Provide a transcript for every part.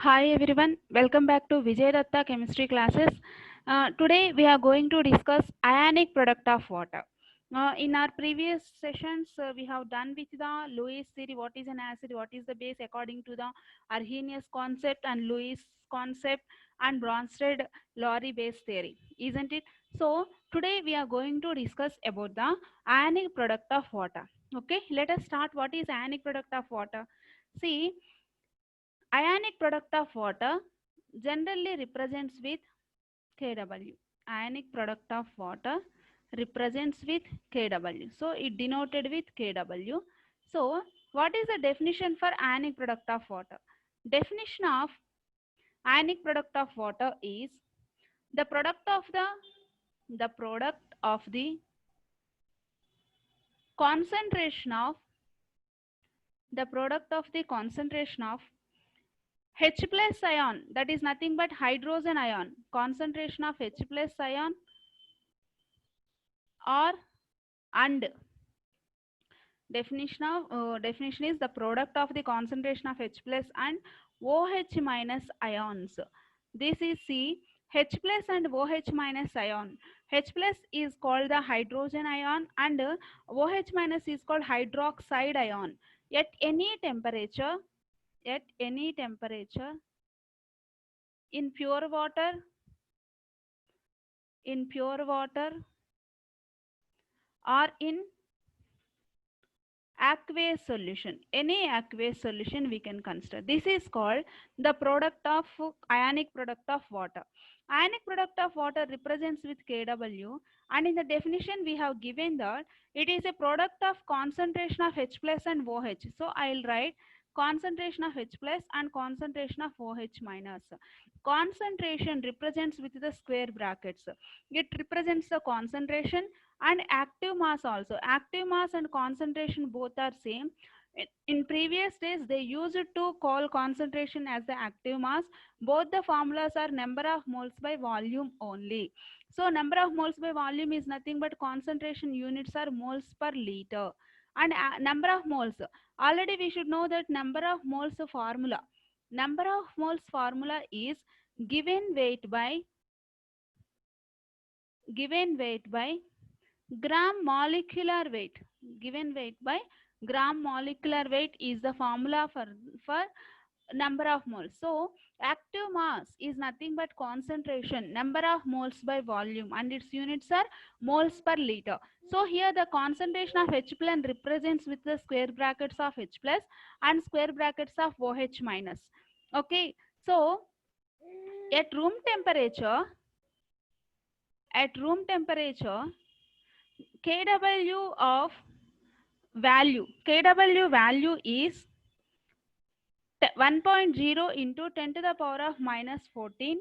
Hi everyone, welcome back to Vijay Datta chemistry classes. Today we are going to discuss ionic product of water. In our previous sessions, we have done with the Lewis theory, what is an acid, what is the base according to the Arrhenius concept and Lewis concept and Bronsted-Lowry base theory, isn't it? So today we are going to discuss about the ionic product of water. Okay, let us start. What is ionic product of water? See, ionic product of water generally represents with Kw. Ionic product of water represents with Kw. So it denoted with Kw. So what is the definition for ionic product of water? Definition of ionic product of water is the product of the concentration of the product of the concentration of H plus ion, that is nothing but hydrogen ion, concentration of H plus ion or and definition is the product of the concentration of H plus and OH minus ions. This is C, H plus and OH minus ion. H plus is called the hydrogen ion and OH minus is called hydroxide ion. At any temperature, in pure water, in pure water or in aqueous solution, any aqueous solution we can consider. This is called the product of ionic product of water. Ionic product of water represents with Kw, and in the definition we have given that it is a product of concentration of H plus and OH. So I'll write concentration of H plus and concentration of OH minus. Concentration represents with the square brackets. It represents the concentration and active mass also. Active mass and concentration both are same. In previous days they used to call concentration as the active mass. Both the formulas are number of moles by volume only. So number of moles by volume is nothing but concentration units are moles per liter, and number of moles, already we should know that number of moles formula. Number of moles formula is given weight by gram molecular weight. Given weight by gram molecular weight is the formula for number of moles. So active mass is nothing but concentration, number of moles by volume, and its units are moles per liter. So here the concentration of H plus represents with the square brackets of H plus and square brackets of OH minus. Okay, so at room temperature, Kw of Kw value is 1.0 into 10 to the power of minus 14.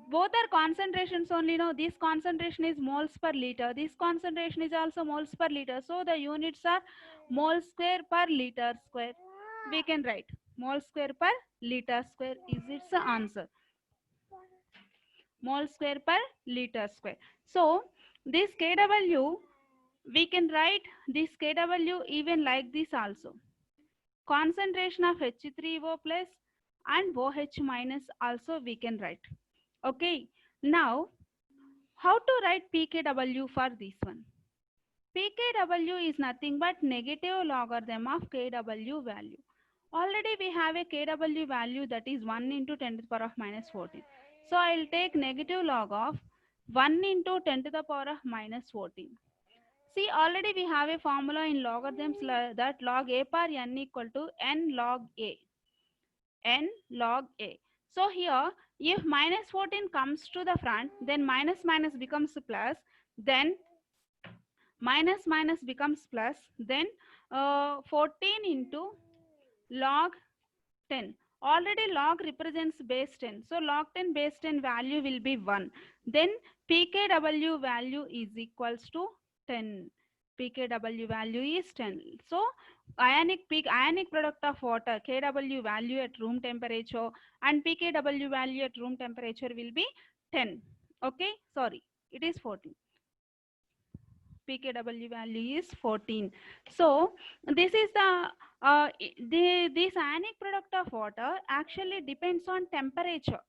Both are concentrations only. No, this concentration is moles per liter. This concentration is also moles per liter. So the units are mole square per liter square. We can write mole square per liter square is its answer. Mole square per liter square. So this Kw, we can write this Kw even like this also. Concentration of H3O plus and OH minus also we can write. Okay. Now, how to write pKw for this one? pKw is nothing but negative logarithm of Kw value. Already we have a Kw value that is 1 into 10 to the power of minus 14. So I will take negative log of 1 into 10 to the power of minus 14. See, already we have a formula in logarithms that log a per n equal to n log a. N log a. So here, if minus 14 comes to the front, then minus minus becomes plus, then minus minus becomes plus, then 14 into log 10. Already log represents base 10. So log 10 base 10 value will be 1. Then pKw value is equals to 10. pKw value is 10. So ionic product of water, Kw value at room temperature and pKw value at room temperature will be 10. Okay, sorry, it is 14. pKw value is 14. So this is this ionic product of water actually depends on temperature.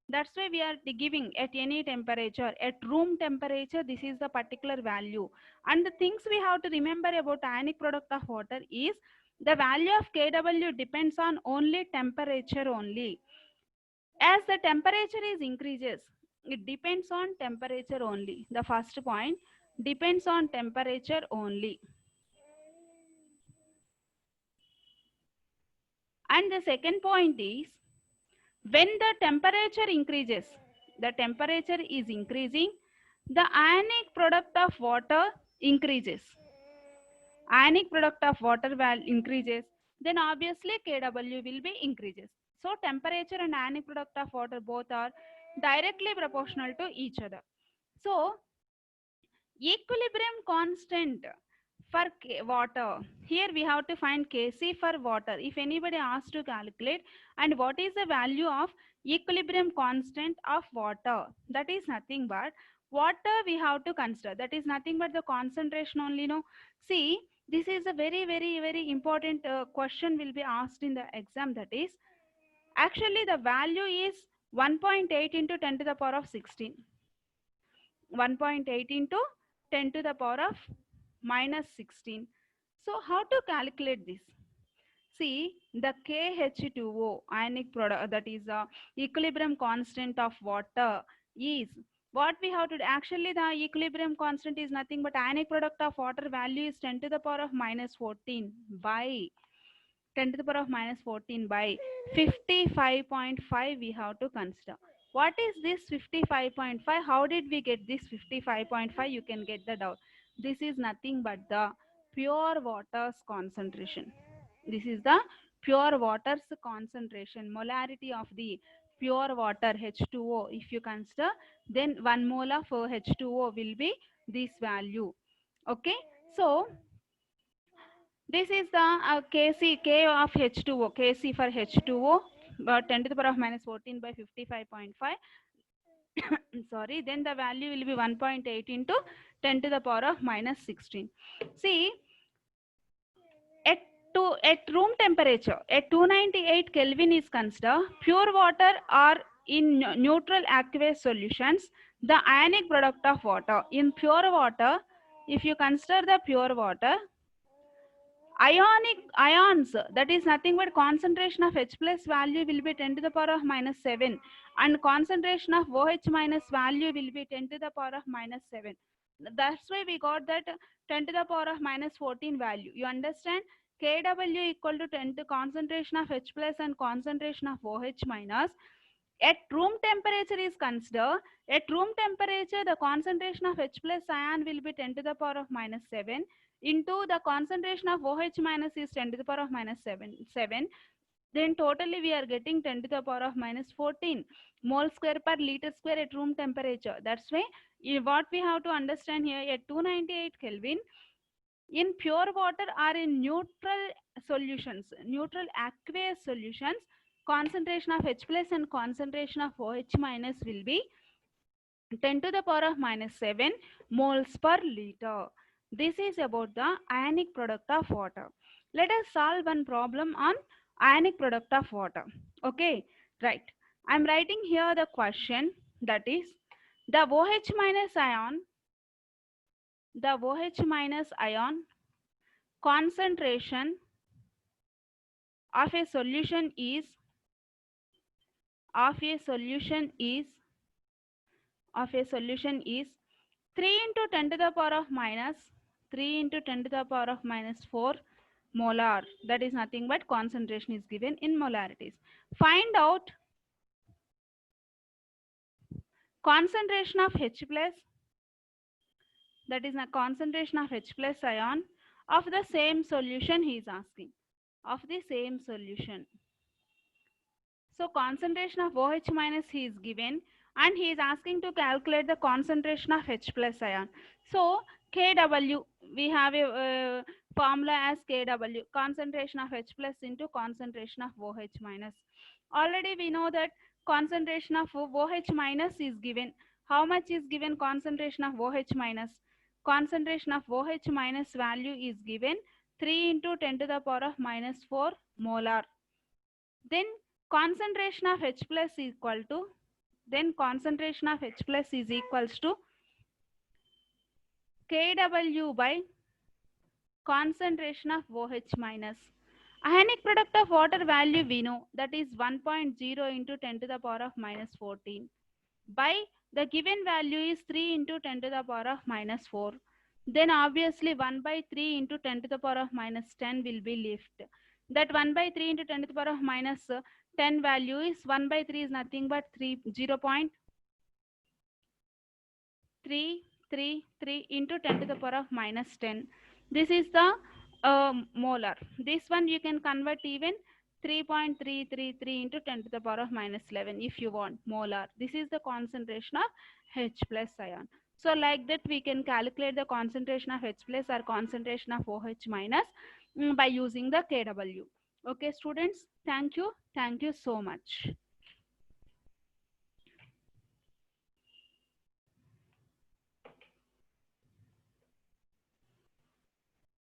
That's why we are giving at any temperature. At room temperature, this is the particular value. And the things we have to remember about ionic product of water is the value of Kw depends on only temperature only. As the temperature is increases, it depends on temperature only. The first point depends on temperature only. And the second point is when the temperature increases, the temperature is increasing, the ionic product of water increases. Ionic product of water increases, then obviously Kw will be increases. So temperature and ionic product of water both are directly proportional to each other. So equilibrium constant for water, here we have to find Kc for water. If anybody asks to calculate and what is the value of equilibrium constant of water, that is nothing but water we have to consider, that is nothing but the concentration only. No, see, this is a very important question will be asked in the exam. That is actually the value is 1.8 into 10 to the power of 16. 1.8 into 10 to the power of minus 16. So how to calculate this? See, the KH2O ionic product, that is the equilibrium constant of water, is what we have to do. Actually the equilibrium constant is nothing but ionic product of water value is 10 to the power of minus 14 by 10 to the power of minus 14 by 55.5 we have to consider. What is this 55.5? How did we get this 55.5? You can get the doubt. This is nothing but the pure water's concentration. This is the pure water's concentration, molarity of the pure water H2O. If you consider, then 1 mole of H2O will be this value. Okay. So this is the Kc, K of H2O, Kc for H2O, 10 to the power of minus 14 by 55.5. Sorry, then the value will be 1.8 into 10 to the power of minus 16. See, at room temperature, at 298 Kelvin is considered, pure water or in neutral aqueous solutions, the ionic product of water. In pure water, if you consider the pure water, ions, that is nothing but concentration of H plus value will be 10 to the power of minus 7 and concentration of OH minus value will be 10 to the power of minus 7. That's why we got that 10 to the power of minus 14 value. You understand? Kw equal to 10 to concentration of H plus and concentration of OH minus. At room temperature is considered. At room temperature, the concentration of H plus ion will be 10 to the power of minus 7 into the concentration of OH minus is 10 to the power of minus 7. Then totally we are getting 10 to the power of minus 14 mole square per liter square at room temperature. That's why what we have to understand here, at 298 Kelvin, in pure water or in neutral solutions, neutral aqueous solutions, concentration of H plus and concentration of OH minus will be 10 to the power of minus 7 moles per liter. This is about the ionic product of water. Let us solve one problem on ionic product of water. Okay, right. I am writing here the question, that is the OH minus ion concentration of a solution is 3 into 10 to the power of minus 3 into 10 to the power of minus 4 molar. That is nothing but concentration is given in molarities. Find out concentration of H plus, that is the concentration of H plus ion of the same solution he is asking, of the same solution. So concentration of OH minus he is given and he is asking to calculate the concentration of H plus ion. So Kw, we have a formula as Kw, concentration of H plus into concentration of OH minus. Already we know that concentration of OH minus is given. How much is given concentration of OH minus? concentration of OH minus value is given 3 into 10 to the power of minus 4 molar. Then concentration of H plus is equal to, concentration of H plus is equals to Kw by concentration of OH minus. Ionic product of water value we know, that is 1.0 into 10 to the power of minus 14 by the given value is 3 into 10 to the power of minus 4. Then obviously 1 by 3 into 10 to the power of minus 10 will be left. That 1 by 3 into 10 to the power of minus 10 value is 1 by 3 is nothing but 0.333 into 10 to the power of minus 10. This is the molar. This one you can convert even 3.333 into 10 to the power of minus 11 if you want molar. This is the concentration of H plus ion. So like that we can calculate the concentration of H plus or concentration of OH minus by using the Kw. Okay students, thank you so much.